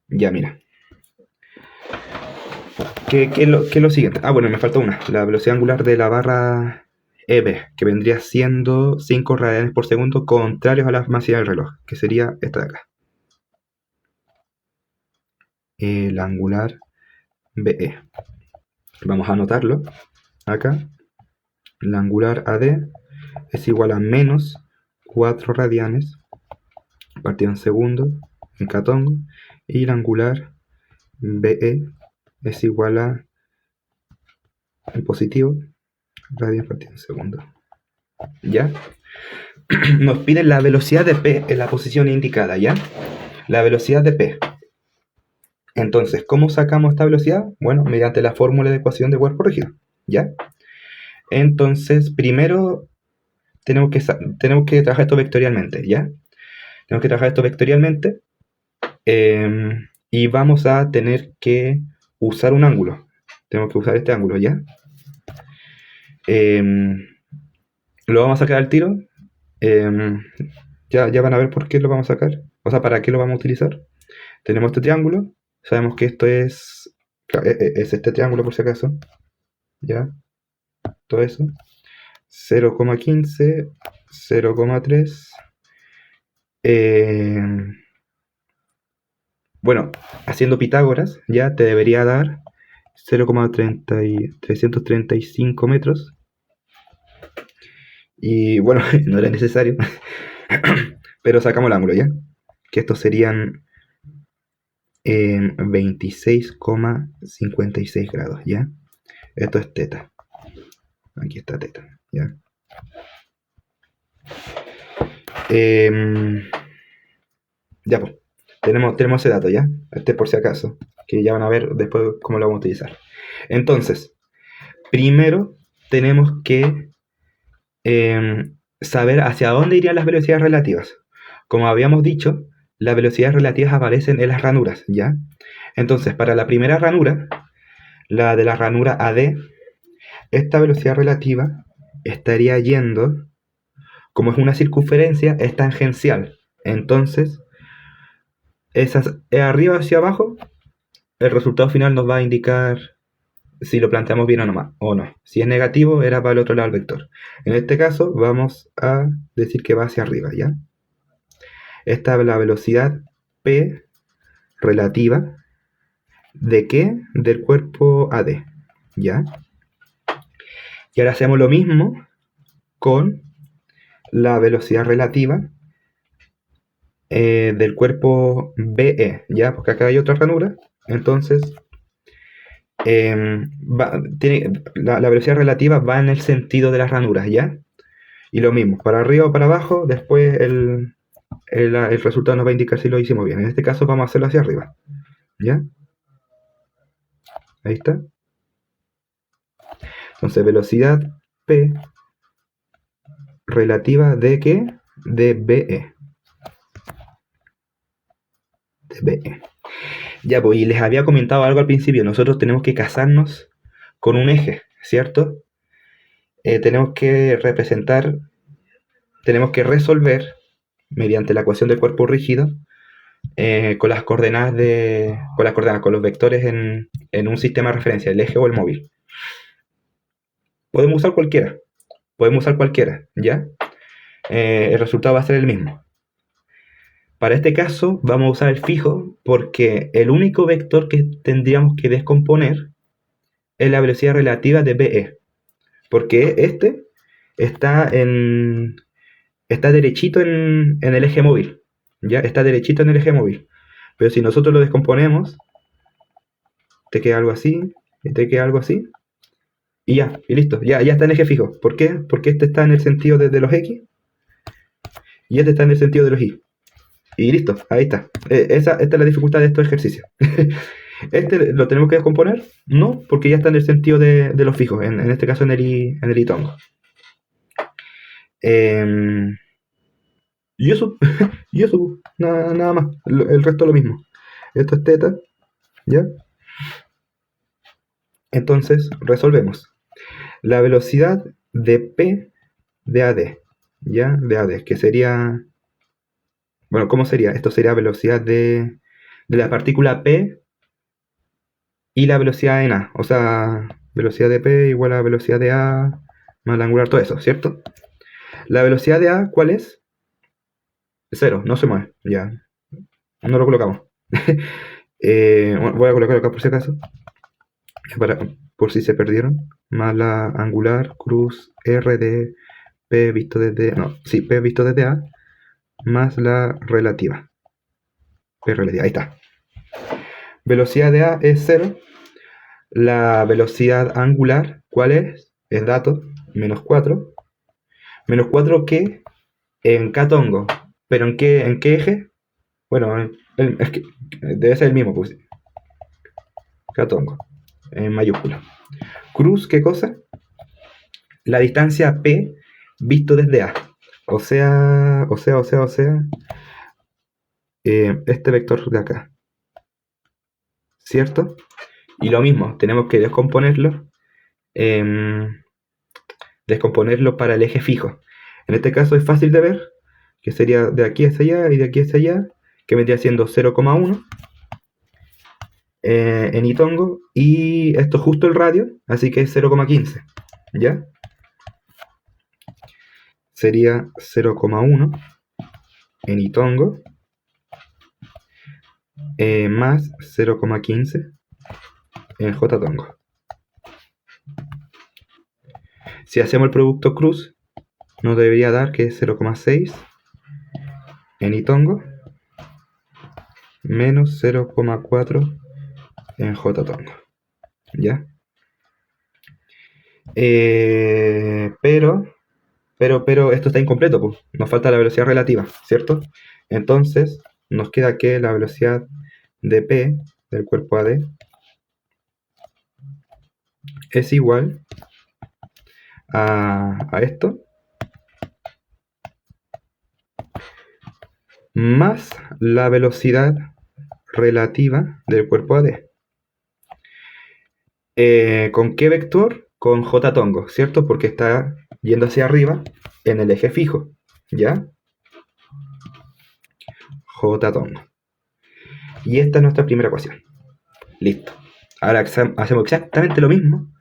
Ya, mira. ¿Qué es lo siguiente? Ah, bueno, me falta una. La velocidad angular de la barra EB, que vendría siendo 5 radianes por segundo contrarios a la masa del reloj, que sería esta de acá. El angular BE. Vamos a anotarlo acá. La angular AD es igual a menos 4 radianes partido en segundo en catongo, y la angular BE es igual a en positivo radianes partido en segundo. ¿Ya? Nos piden la velocidad de P en la posición indicada, ¿ya? La velocidad de P. Entonces, ¿cómo sacamos esta velocidad? Bueno, mediante la fórmula de ecuación de cuerpo rígido, ¿ya? Entonces, primero tenemos que trabajar esto vectorialmente, ¿ya? Tenemos que trabajar esto vectorialmente y vamos a tener que usar un ángulo. Tenemos que usar este ángulo, ¿ya? Lo vamos a sacar al tiro. Ya van a ver por qué lo vamos a sacar. O sea, para qué lo vamos a utilizar. Tenemos este triángulo. Sabemos que esto es este triángulo por si acaso. ¿Ya? Todo eso. 0,15, 0,3. Bueno, haciendo Pitágoras, ya te debería dar 0,335 metros. Y bueno, no era necesario. Pero sacamos el ángulo, ¿ya? Que estos serían 26,56 grados, ¿ya? Esto es teta. Aquí está teta, ¿ya? Ya, pues. Tenemos ese dato, ¿ya? Este por si acaso. Que ya van a ver después cómo lo vamos a utilizar. Entonces, primero tenemos que saber hacia dónde irían las velocidades relativas. Como habíamos dicho, las velocidades relativas aparecen en las ranuras, ¿ya? Entonces, para la primera ranura, la de la ranura AD, esta velocidad relativa estaría yendo, como es una circunferencia, es tangencial. Entonces, esas arriba hacia abajo el resultado final nos va a indicar si lo planteamos bien o no. Si es negativo, era para el otro lado del vector. En este caso, vamos a decir que va hacia arriba, ¿ya? Esta es la velocidad P relativa ¿de qué? Del cuerpo AD, ¿ya? Y ahora hacemos lo mismo con la velocidad relativa del cuerpo BE, ¿ya? Porque acá hay otra ranura, entonces la velocidad relativa va en el sentido de las ranuras, ¿ya? Y lo mismo, para arriba o para abajo, después el resultado nos va a indicar si lo hicimos bien. En este caso vamos a hacerlo hacia arriba, ¿ya? Ahí está. Entonces, velocidad P relativa de ¿qué? De BE. De BE. Ya, pues, y les había comentado algo al principio. Nosotros tenemos que casarnos con un eje, ¿cierto? Tenemos que representar, tenemos que resolver mediante la ecuación del cuerpo rígido con las coordenadas con los vectores en un sistema de referencia, el eje o el móvil. Podemos usar cualquiera, ¿ya? El resultado va a ser el mismo. Para este caso vamos a usar el fijo porque el único vector que tendríamos que descomponer es la velocidad relativa de BE. Porque este está derechito en el eje móvil. ¿Ya? Está derechito en el eje móvil. Pero si nosotros lo descomponemos, te queda algo así, y te queda algo así. Y ya, y listo. Ya está en eje fijo. ¿Por qué? Porque este está en el sentido de los X. Y este está en el sentido de los Y. Y listo, ahí está. Esta es la dificultad de estos ejercicios. ¿Este lo tenemos que descomponer? No, porque ya está en el sentido de los fijos, en este caso en el itongo. Y eso, nada más. El resto es lo mismo. Esto es teta, ¿ya? Entonces, resolvemos. La velocidad de P de AD, ¿ya? De AD, que sería... Bueno, ¿cómo sería? Esto sería velocidad de la partícula P y la velocidad en A. O sea, velocidad de P igual a velocidad de A más la angular, todo eso, ¿cierto? La velocidad de A, ¿cuál es? 0, no se mueve, ya. No lo colocamos. Voy a colocarlo acá por si acaso. Por si se perdieron. Más la angular, cruz, R de P visto desde... No, sí, P visto desde A. Más la relativa. P relativa, ahí está. Velocidad de A es 0. La velocidad angular, ¿cuál es? Es dato, menos 4. Menos 4 ¿qué? En K-tongo. ¿Pero en qué eje? Bueno, es que debe ser el mismo, pues. K-tongo. En mayúscula. Cruz, ¿qué cosa? La distancia P visto desde A. O sea, este vector de acá. ¿Cierto? Y lo mismo, tenemos que descomponerlo para el eje fijo. En este caso es fácil de ver, que sería de aquí hacia allá y de aquí hacia allá, que vendría siendo 0,1 en itongo, y esto es justo el radio, así que es 0,15, ¿ya? Sería 0,1 en itongo más 0,15 en j-tongo. Si hacemos el producto cruz, nos debería dar que es 0,6 en itongo menos 0,4 en j-tongo, ¿ya? Pero esto está incompleto, pues. Nos falta la velocidad relativa, ¿cierto? Entonces nos queda que la velocidad de P del cuerpo AD es igual a esto más la velocidad relativa del cuerpo AD. ¿Con qué vector? Con j-tongo, ¿cierto? Porque está yendo hacia arriba en el eje fijo, ¿ya? J-tongo. Y esta es nuestra primera ecuación. Listo. Ahora hacemos exactamente lo mismo,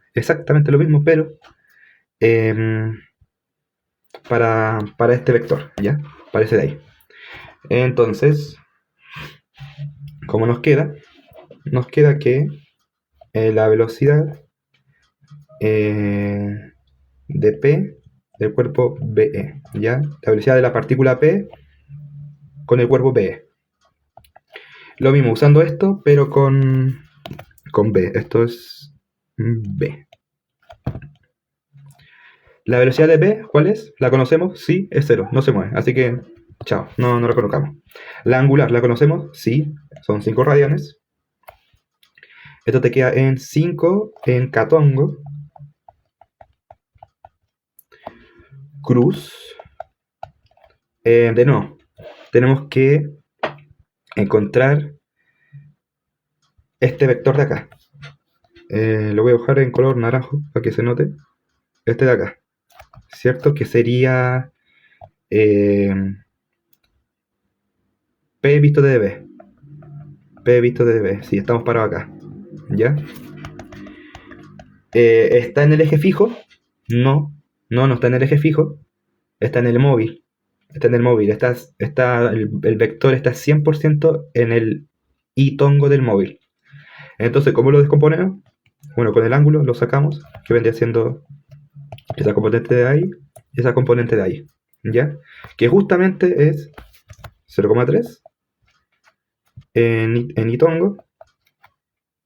pero para este vector, ¿ya? Para ese de ahí. Entonces, ¿cómo nos queda? Nos queda que la velocidad de P del cuerpo BE, ¿ya? La velocidad de la partícula P con el cuerpo BE. Lo mismo, usando esto, pero con B. Esto es B. La velocidad de P, ¿cuál es? ¿La conocemos? Sí, es 0, no se mueve. Así que, chao, no la colocamos. La angular, ¿la conocemos? Sí, son 5 radianes. Esto te queda en 5 en catongo. Cruz. De nuevo, tenemos que encontrar este vector de acá. Lo voy a dibujar en color naranjo para que se note. Este de acá, ¿cierto? Que sería P visto de B. P visto de B. Sí, estamos parados acá. ¿Ya? ¿Está en el eje fijo? No está en el eje fijo. Está en el móvil. Está en el móvil. El vector está 100% en el y-tongo del móvil. Entonces, ¿cómo lo descomponemos? Bueno, con el ángulo lo sacamos, que vendría siendo esa componente de ahí y esa componente de ahí. ¿Ya? Que justamente es 0,3 en y-tongo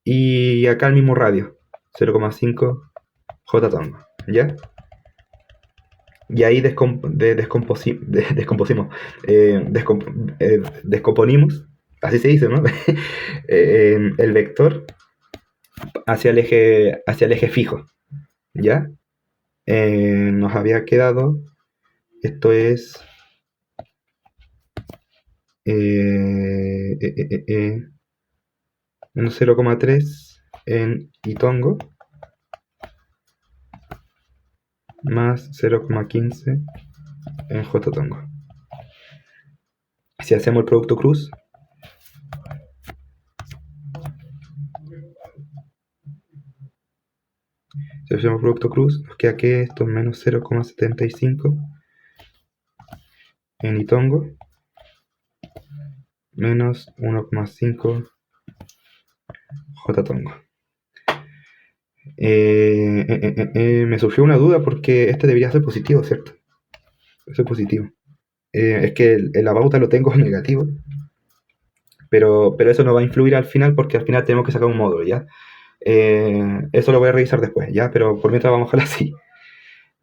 y acá el mismo radio, 0,5 j-tongo. ¿Ya? Y ahí descomponimos, así se dice, ¿no? El vector hacia el eje fijo, ¿ya? Nos había quedado, esto es menos 0,3 en y-tongo más 0,15 en j-tongo. Si hacemos el producto cruz, nos queda que esto es menos 0,75 en y-tongo menos 1,5 j-tongo. Me surgió una duda porque este debería ser positivo, ¿cierto? Eso es positivo. Es que la pauta lo tengo negativo, pero eso no va a influir al final porque al final tenemos que sacar un módulo, ¿ya? Eso lo voy a revisar después, ¿ya? Pero por mientras vamos a dejar así.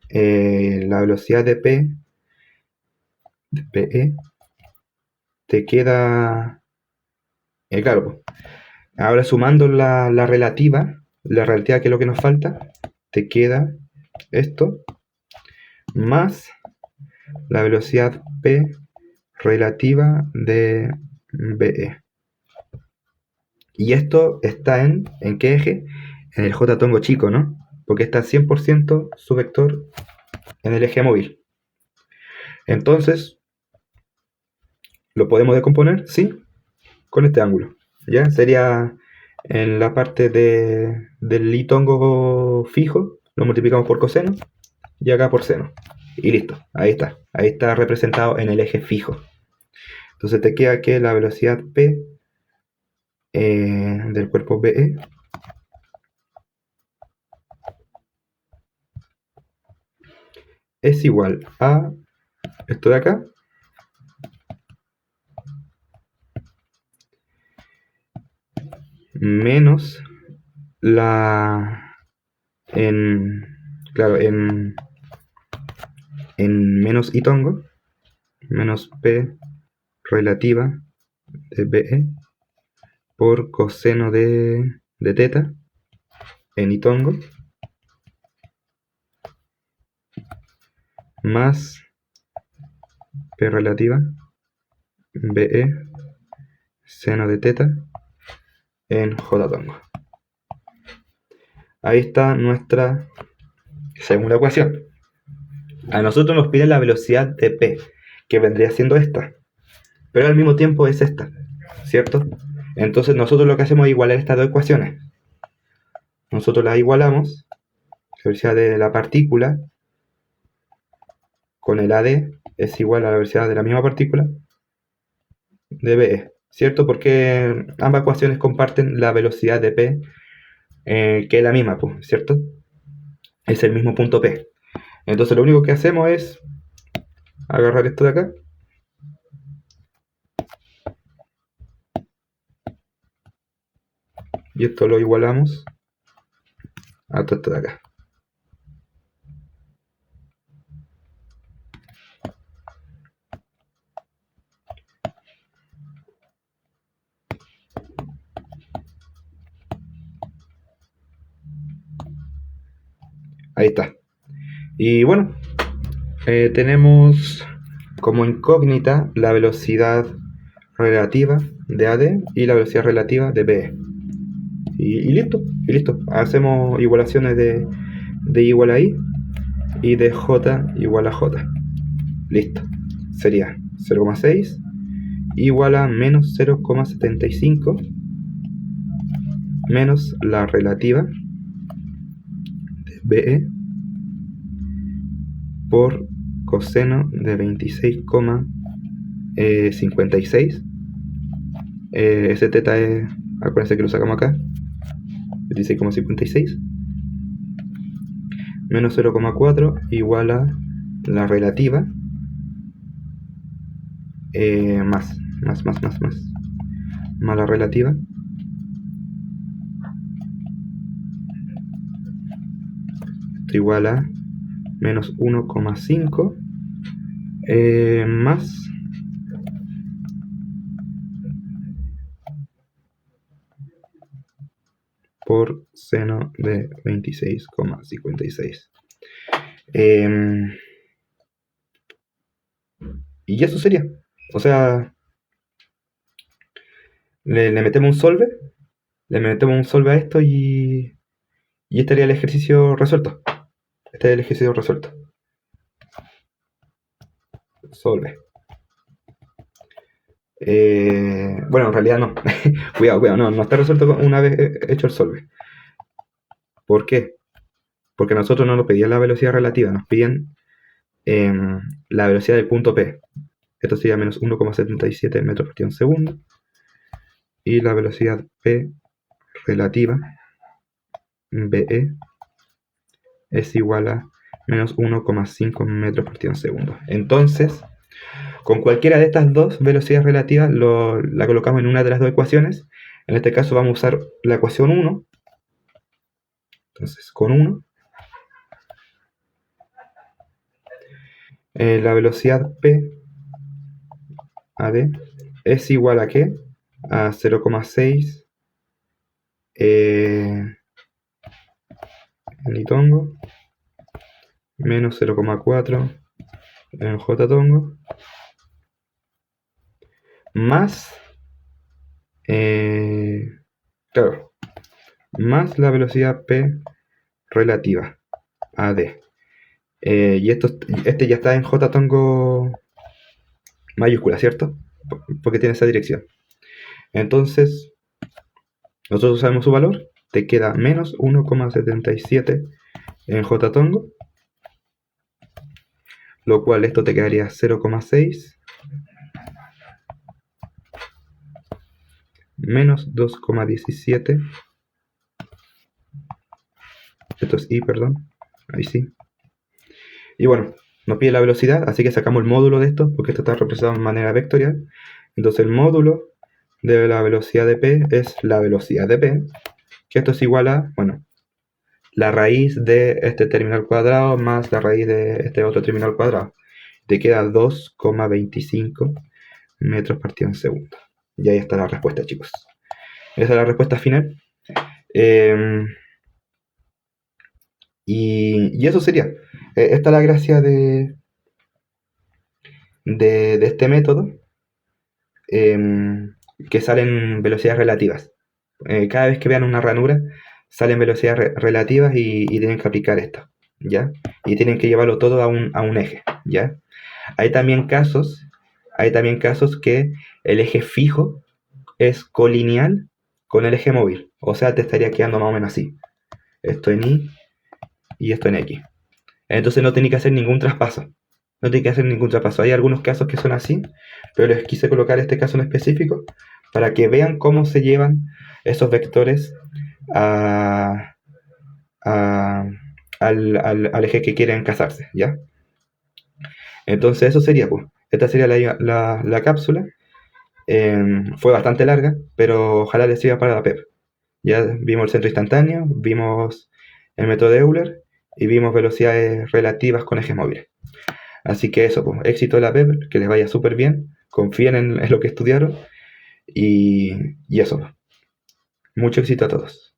La velocidad de P, de PE, te queda... claro, pues, ahora sumando la relativa que es lo que nos falta, te queda esto, más la velocidad P relativa de BE. Y esto está ¿en qué eje? En el j-tongo chico, ¿no? Porque está 100% su vector en el eje móvil. Entonces, ¿lo podemos decomponer? Sí, con este ángulo. ¿Ya? Sería en la parte del y-tongo fijo, lo multiplicamos por coseno y acá por seno. Y listo, ahí está. Ahí está representado en el eje fijo. Entonces te queda que la velocidad P del cuerpo BE es igual a esto de acá menos en menos y-tongo menos P relativa de BE por coseno de teta en y-tongo más P relativa BE seno de teta en j-tongo. Ahí está nuestra segunda ecuación. A nosotros nos pide la velocidad de P, que vendría siendo esta, pero al mismo tiempo es esta, ¿cierto? Entonces nosotros lo que hacemos es igualar estas dos ecuaciones. Nosotros las igualamos, la velocidad de la partícula con el AD es igual a la velocidad de la misma partícula de BE, ¿cierto? Porque ambas ecuaciones comparten la velocidad de P, que es la misma, pues, ¿cierto? Es el mismo punto P. Entonces lo único que hacemos es agarrar esto de acá y esto lo igualamos a todo esto de acá. Ahí está. Y bueno, tenemos como incógnita la velocidad relativa de AD y la velocidad relativa de BE. Y listo, y listo. Hacemos igualaciones de igual a I y de J igual a J. Listo. Sería 0,6 igual a menos 0,75 menos la relativa de BE por coseno de 26,56. Ese teta es, acuérdense que lo sacamos acá, 26,56 menos 0,4 igual a la relativa más la relativa esto igual a menos 1,5 más por seno de 26,56. Y eso sería. O sea, le metemos un solve. Le metemos un solve a esto y estaría el ejercicio resuelto. Este es el ejercicio resuelto. Solve. Bueno, en realidad no. Cuidado, no está resuelto una vez hecho el solve. ¿Por qué? Porque nosotros no nos pedían la velocidad relativa, nos piden la velocidad del punto P. Esto sería menos 1,77 metros por segundo. Y la velocidad P relativa, BE, es igual a menos 1,5 metros por segundo. Entonces, con cualquiera de estas dos velocidades relativas la colocamos en una de las dos ecuaciones. En este caso vamos a usar la ecuación 1. Entonces, con 1, la velocidad P AD es igual a ¿qué? A 0,6 en I-tongo menos 0,4 en J-tongo más claro, más la velocidad P relativa AD. Y este ya está en J-tongo mayúscula, ¿cierto? Porque tiene esa dirección. Entonces, nosotros sabemos su valor. Te queda menos 1,77 en J-tongo, lo cual esto te quedaría 0,6 menos 2,17. Esto es I, perdón. Ahí sí. Y bueno, nos pide la velocidad, así que sacamos el módulo de esto, porque esto está representado de manera vectorial. Entonces el módulo de la velocidad de P es la velocidad de P, que esto es igual a, bueno, la raíz de este término al cuadrado más la raíz de este otro término al cuadrado. Te queda 2,25 metros por segundo. Y ahí está la respuesta, chicos. Esa es la respuesta final. Y eso sería. Esta es la gracia de este método, que salen velocidades relativas. Cada vez que vean una ranura, salen velocidades relativas y tienen que aplicar esto, ¿ya? Y tienen que llevarlo todo a un eje, ¿ya? Hay también casos que el eje fijo es colineal con el eje móvil. O sea, te estaría quedando más o menos así. Esto en Y y esto en X. Entonces no tenía que hacer ningún traspaso. No tenía que hacer ningún traspaso. Hay algunos casos que son así, pero les quise colocar este caso en específico para que vean cómo se llevan esos vectores a, al eje que quieren casarse, ¿ya? Entonces eso sería, pues. Esta sería la cápsula. Fue bastante larga, pero ojalá les sirva para la PEP. Ya vimos el centro instantáneo, vimos el método de Euler y vimos velocidades relativas con ejes móviles. Así que eso, pues, éxito de la PEP, que les vaya súper bien, confíen en lo que estudiaron y eso. Mucho éxito a todos.